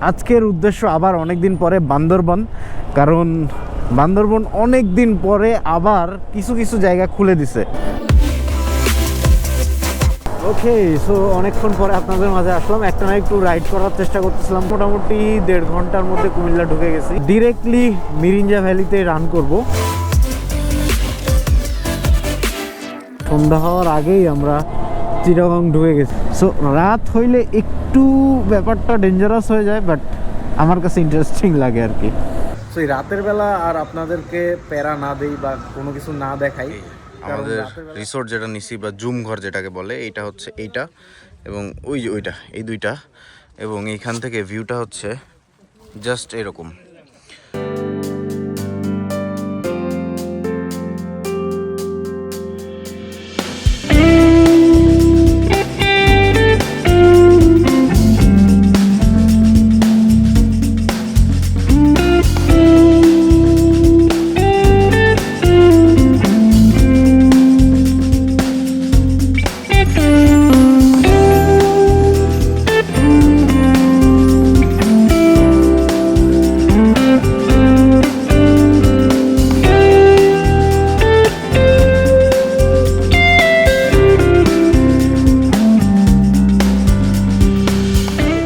আজকের উদ্দেশ্য আবার অনেক দিন পরে বান্দরবন, কারণ বান্দরবন অনেক দিন পরে আবার কিছু কিছু জায়গা খুলে দিছে। ওকে, সো অনেকক্ষণ পরে আপনাদের মাঝে আসলাম। একটা না একটু রাইড করার চেষ্টা করতেছিলাম। মোটামুটি 1.5 ঘন্টার মধ্যে কুমিল্লা ঢুকে গেছি। ডিরেক্টলি মিরিঞ্জা ভ্যালিতে রান করব। সন্ধ্যা হওয়ার আগেই আমরা চিটাগং ঢুকে গেছি। সো রাত হইলে একটু ব্যাপারটা ডেঞ্জারাস হয়ে যায়, বাট আমার কাছে ইন্টারেস্টিং লাগে আর কি। সো এই রাতের বেলা আর আপনাদেরকে প্যারা না দেই বা কোনো কিছু না দেখাই, আমাদের রিসোর্ট যেটা নিছি বা জুম ঘর যেটাকে বলে, এইটা হচ্ছে এইটা এবং ওই যে ওইটা, এই দুইটা। এবং এইখান থেকে ভিউটা হচ্ছে জাস্ট এরকম।